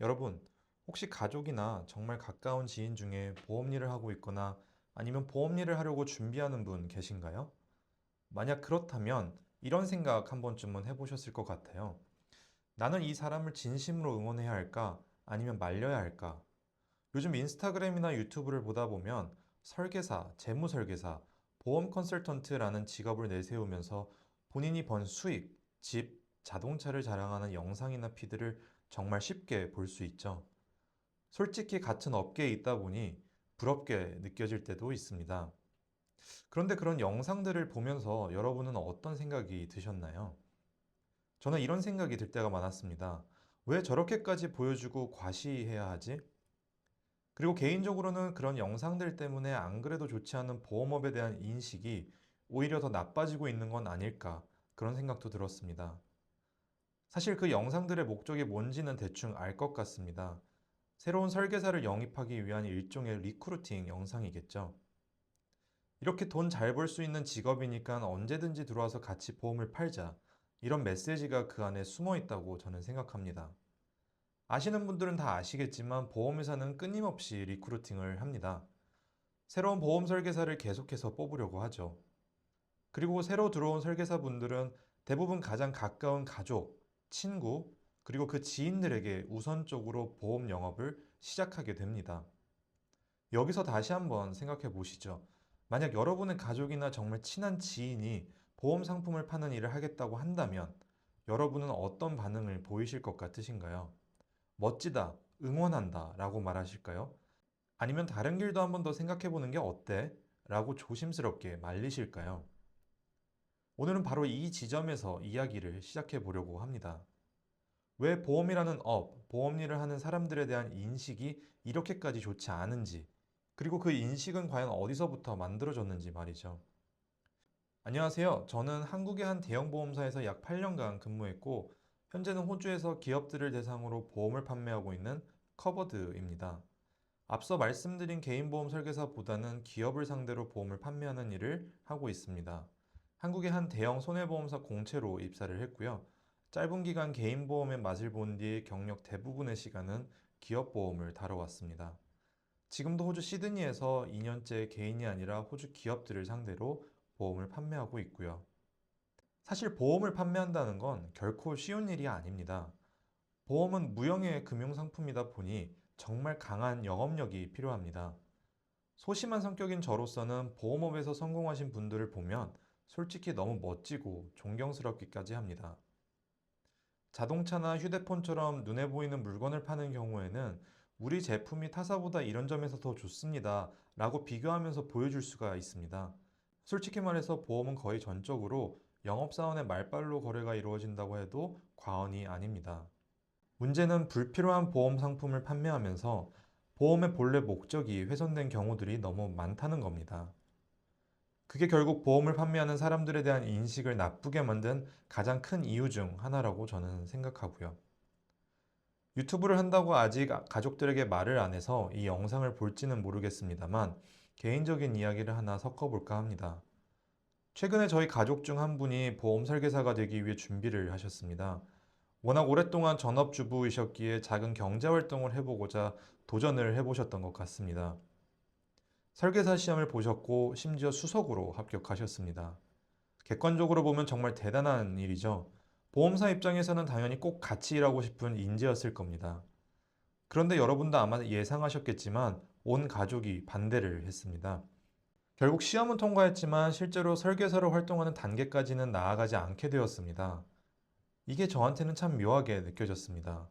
여러분, 혹시 가족이나 정말 가까운 지인 중에 보험 일을 하고 있거나 아니면 보험 일을 하려고 준비하는 분 계신가요? 만약 그렇다면 이런 생각 한 번쯤은 해보셨을 것 같아요. 나는 이 사람을 진심으로 응원해야 할까? 아니면 말려야 할까? 요즘 인스타그램이나 유튜브를 보다 보면 설계사, 재무설계사, 보험 컨설턴트라는 직업을 내세우면서 본인이 번 수익, 집, 자동차를 자랑하는 영상이나 피드를 정말 쉽게 볼 수 있죠. 솔직히 같은 업계에 있다 보니 부럽게 느껴질 때도 있습니다. 그런데 그런 영상들을 보면서 여러분은 어떤 생각이 드셨나요? 저는 이런 생각이 들 때가 많았습니다. 왜 저렇게까지 보여주고 과시해야 하지? 그리고 개인적으로는 그런 영상들 때문에 안 그래도 좋지 않은 보험업에 대한 인식이 오히려 더 나빠지고 있는 건 아닐까 그런 생각도 들었습니다. 사실 그 영상들의 목적이 뭔지는 대충 알 것 같습니다. 새로운 설계사를 영입하기 위한 일종의 리크루팅 영상이겠죠. 이렇게 돈 잘 벌 수 있는 직업이니까 언제든지 들어와서 같이 보험을 팔자. 이런 메시지가 그 안에 숨어 있다고 저는 생각합니다. 아시는 분들은 다 아시겠지만 보험회사는 끊임없이 리크루팅을 합니다. 새로운 보험 설계사를 계속해서 뽑으려고 하죠. 그리고 새로 들어온 설계사분들은 대부분 가장 가까운 가족, 친구, 그리고 그 지인들에게 우선적으로 보험 영업을 시작하게 됩니다. 여기서 다시 한번 생각해 보시죠. 만약 여러분의 가족이나 정말 친한 지인이 보험 상품을 파는 일을 하겠다고 한다면 여러분은 어떤 반응을 보이실 것 같으신가요? 멋지다, 응원한다 라고 말하실까요? 아니면 다른 길도 한번 더 생각해 보는 게 어때? 라고 조심스럽게 말리실까요? 오늘은 바로 이 지점에서 이야기를 시작해 보려고 합니다. 왜 보험이라는 업, 보험 일을 하는 사람들에 대한 인식이 이렇게까지 좋지 않은지, 그리고 그 인식은 과연 어디서부터 만들어졌는지 말이죠. 안녕하세요. 저는 한국의 한 대형 보험사에서 약 8년간 근무했고, 현재는 호주에서 기업들을 대상으로 보험을 판매하고 있는 커버드입니다. 앞서 말씀드린 개인보험 설계사보다는 기업을 상대로 보험을 판매하는 일을 하고 있습니다. 한국의 한 대형 손해보험사 공채로 입사를 했고요. 짧은 기간 개인보험의 맛을 본 뒤 경력 대부분의 시간은 기업보험을 다뤄왔습니다. 지금도 호주 시드니에서 2년째 개인이 아니라 호주 기업들을 상대로 보험을 판매하고 있고요. 사실 보험을 판매한다는 건 결코 쉬운 일이 아닙니다. 보험은 무형의 금융상품이다 보니 정말 강한 영업력이 필요합니다. 소심한 성격인 저로서는 보험업에서 성공하신 분들을 보면 솔직히 너무 멋지고 존경스럽기까지 합니다. 자동차나 휴대폰처럼 눈에 보이는 물건을 파는 경우에는 우리 제품이 타사보다 이런 점에서 더 좋습니다 라고 비교하면서 보여줄 수가 있습니다. 솔직히 말해서 보험은 거의 전적으로 영업사원의 말발로 거래가 이루어진다고 해도 과언이 아닙니다. 문제는 불필요한 보험 상품을 판매하면서 보험의 본래 목적이 훼손된 경우들이 너무 많다는 겁니다. 그게 결국 보험을 판매하는 사람들에 대한 인식을 나쁘게 만든 가장 큰 이유 중 하나라고 저는 생각하고요. 유튜브를 한다고 아직 가족들에게 말을 안 해서 이 영상을 볼지는 모르겠습니다만 개인적인 이야기를 하나 섞어볼까 합니다. 최근에 저희 가족 중 한 분이 보험 설계사가 되기 위해 준비를 하셨습니다. 워낙 오랫동안 전업주부이셨기에 작은 경제활동을 해보고자 도전을 해보셨던 것 같습니다. 설계사 시험을 보셨고 심지어 수석으로 합격하셨습니다. 객관적으로 보면 정말 대단한 일이죠. 보험사 입장에서는 당연히 꼭 같이 일하고 싶은 인재였을 겁니다. 그런데 여러분도 아마 예상하셨겠지만 온 가족이 반대를 했습니다. 결국 시험은 통과했지만 실제로 설계사로 활동하는 단계까지는 나아가지 않게 되었습니다. 이게 저한테는 참 묘하게 느껴졌습니다.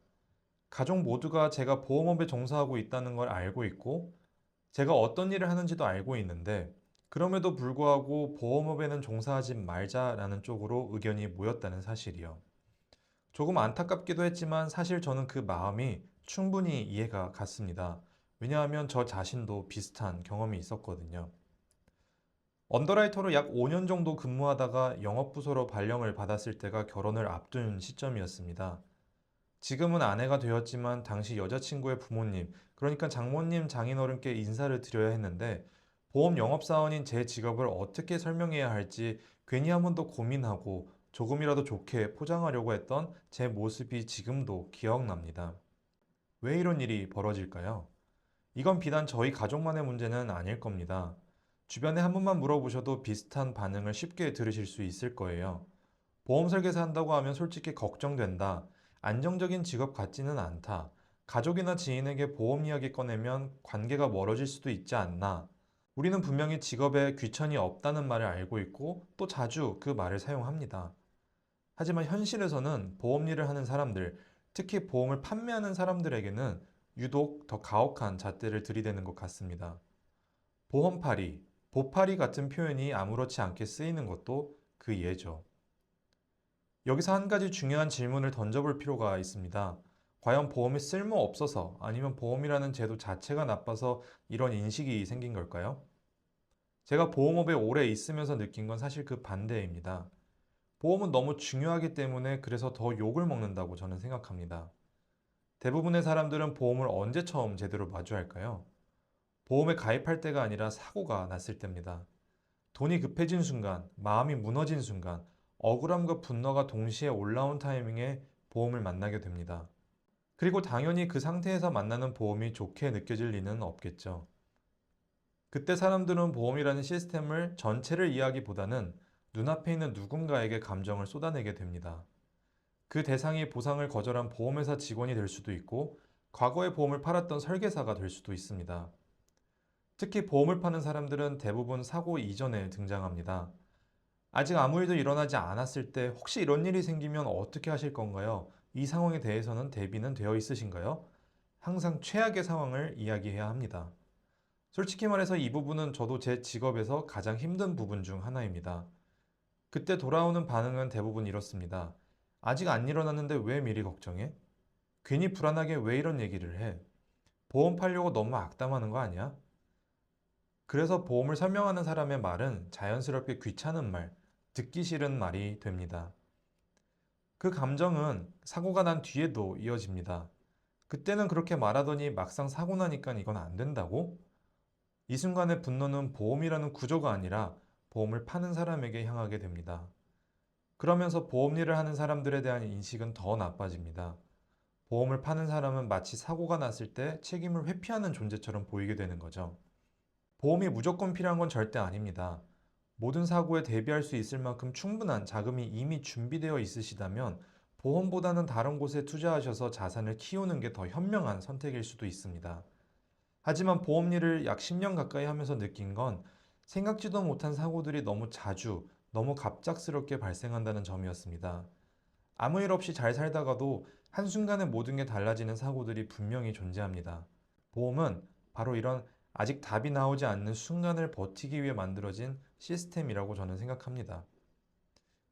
가족 모두가 제가 보험업에 종사하고 있다는 걸 알고 있고, 제가 어떤 일을 하는지도 알고 있는데, 그럼에도 불구하고 보험업에는 종사하지 말자라는 쪽으로 의견이 모였다는 사실이요. 조금 안타깝기도 했지만 사실 저는 그 마음이 충분히 이해가 갔습니다. 왜냐하면 저 자신도 비슷한 경험이 있었거든요. 언더라이터로 약 5년 정도 근무하다가 영업부서로 발령을 받았을 때가 결혼을 앞둔 시점이었습니다. 지금은 아내가 되었지만 당시 여자친구의 부모님, 그러니까 장모님, 장인어른께 인사를 드려야 했는데 보험 영업사원인 제 직업을 어떻게 설명해야 할지 괜히 한 번 더 고민하고 조금이라도 좋게 포장하려고 했던 제 모습이 지금도 기억납니다. 왜 이런 일이 벌어질까요? 이건 비단 저희 가족만의 문제는 아닐 겁니다. 주변에 한 번만 물어보셔도 비슷한 반응을 쉽게 들으실 수 있을 거예요. 보험 설계사 한다고 하면 솔직히 걱정된다. 안정적인 직업 같지는 않다. 가족이나 지인에게 보험 이야기 꺼내면 관계가 멀어질 수도 있지 않나. 우리는 분명히 직업에 귀천이 없다는 말을 알고 있고 또 자주 그 말을 사용합니다. 하지만 현실에서는 보험 일을 하는 사람들, 특히 보험을 판매하는 사람들에게는 유독 더 가혹한 잣대를 들이대는 것 같습니다. 보험파리, 보파리 같은 표현이 아무렇지 않게 쓰이는 것도 그 예죠. 여기서 한 가지 중요한 질문을 던져볼 필요가 있습니다. 과연 보험이 쓸모없어서 아니면 보험이라는 제도 자체가 나빠서 이런 인식이 생긴 걸까요? 제가 보험업에 오래 있으면서 느낀 건 사실 그 반대입니다. 보험은 너무 중요하기 때문에 그래서 더 욕을 먹는다고 저는 생각합니다. 대부분의 사람들은 보험을 언제 처음 제대로 마주할까요? 보험에 가입할 때가 아니라 사고가 났을 때입니다. 돈이 급해진 순간, 마음이 무너진 순간, 억울함과 분노가 동시에 올라온 타이밍에 보험을 만나게 됩니다. 그리고 당연히 그 상태에서 만나는 보험이 좋게 느껴질 리는 없겠죠. 그때 사람들은 보험이라는 시스템을 전체를 이해하기보다는 눈앞에 있는 누군가에게 감정을 쏟아내게 됩니다. 그 대상이 보상을 거절한 보험회사 직원이 될 수도 있고, 과거에 보험을 팔았던 설계사가 될 수도 있습니다. 특히 보험을 파는 사람들은 대부분 사고 이전에 등장합니다. 아직 아무 일도 일어나지 않았을 때 혹시 이런 일이 생기면 어떻게 하실 건가요? 이 상황에 대해서는 대비는 되어 있으신가요? 항상 최악의 상황을 이야기해야 합니다. 솔직히 말해서 이 부분은 저도 제 직업에서 가장 힘든 부분 중 하나입니다. 그때 돌아오는 반응은 대부분 이렇습니다. 아직 안 일어났는데 왜 미리 걱정해? 괜히 불안하게 왜 이런 얘기를 해? 보험 팔려고 너무 악담하는 거 아니야? 그래서 보험을 설명하는 사람의 말은 자연스럽게 귀찮은 말, 듣기 싫은 말이 됩니다. 그 감정은 사고가 난 뒤에도 이어집니다. 그때는 그렇게 말하더니 막상 사고 나니까 이건 안 된다고? 이 순간의 분노는 보험이라는 구조가 아니라 보험을 파는 사람에게 향하게 됩니다. 그러면서 보험 일을 하는 사람들에 대한 인식은 더 나빠집니다. 보험을 파는 사람은 마치 사고가 났을 때 책임을 회피하는 존재처럼 보이게 되는 거죠. 보험이 무조건 필요한 건 절대 아닙니다. 모든 사고에 대비할 수 있을 만큼 충분한 자금이 이미 준비되어 있으시다면 보험보다는 다른 곳에 투자하셔서 자산을 키우는 게 더 현명한 선택일 수도 있습니다. 하지만 보험 일을 약 10년 가까이 하면서 느낀 건 생각지도 못한 사고들이 너무 자주, 너무 갑작스럽게 발생한다는 점이었습니다. 아무 일 없이 잘 살다가도 한순간에 모든 게 달라지는 사고들이 분명히 존재합니다. 보험은 바로 이런 아직 답이 나오지 않는 순간을 버티기 위해 만들어진 시스템이라고 저는 생각합니다.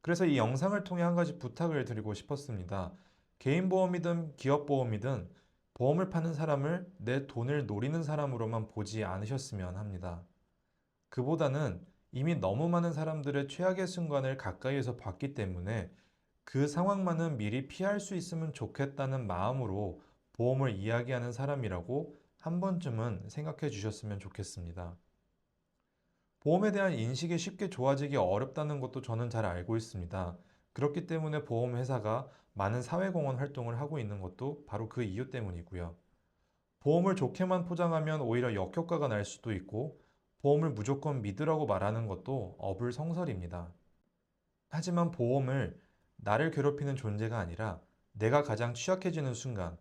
그래서 이 영상을 통해 한 가지 부탁을 드리고 싶었습니다. 개인 보험이든 기업 보험이든 보험을 파는 사람을 내 돈을 노리는 사람으로만 보지 않으셨으면 합니다. 그보다는 이미 너무 많은 사람들의 최악의 순간을 가까이에서 봤기 때문에 그 상황만은 미리 피할 수 있으면 좋겠다는 마음으로 보험을 이야기하는 사람이라고 한 번쯤은 생각해 주셨으면 좋겠습니다. 보험에 대한 인식이 쉽게 좋아지기 어렵다는 것도 저는 잘 알고 있습니다. 그렇기 때문에 보험회사가 많은 사회공헌 활동을 하고 있는 것도 바로 그 이유 때문이고요. 보험을 좋게만 포장하면 오히려 역효과가 날 수도 있고, 보험을 무조건 믿으라고 말하는 것도 어불성설입니다. 하지만 보험을 나를 괴롭히는 존재가 아니라 내가 가장 취약해지는 순간,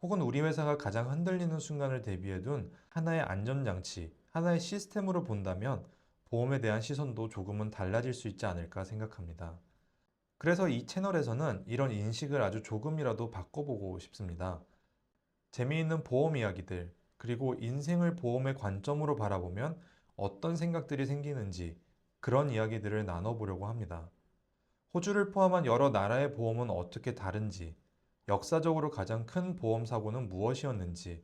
혹은 우리 회사가 가장 흔들리는 순간을 대비해 둔 하나의 안전장치, 하나의 시스템으로 본다면 보험에 대한 시선도 조금은 달라질 수 있지 않을까 생각합니다. 그래서 이 채널에서는 이런 인식을 아주 조금이라도 바꿔보고 싶습니다. 재미있는 보험 이야기들, 그리고 인생을 보험의 관점으로 바라보면 어떤 생각들이 생기는지 그런 이야기들을 나눠보려고 합니다. 호주를 포함한 여러 나라의 보험은 어떻게 다른지, 역사적으로 가장 큰 보험 사고는 무엇이었는지,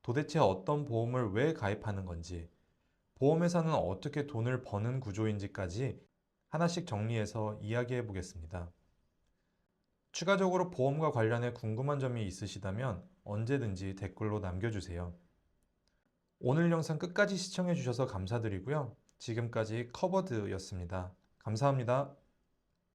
도대체 어떤 보험을 왜 가입하는 건지, 보험회사는 어떻게 돈을 버는 구조인지까지 하나씩 정리해서 이야기해 보겠습니다. 추가적으로 보험과 관련해 궁금한 점이 있으시다면 언제든지 댓글로 남겨주세요. 오늘 영상 끝까지 시청해 주셔서 감사드리고요. 지금까지 커버드였습니다. 감사합니다.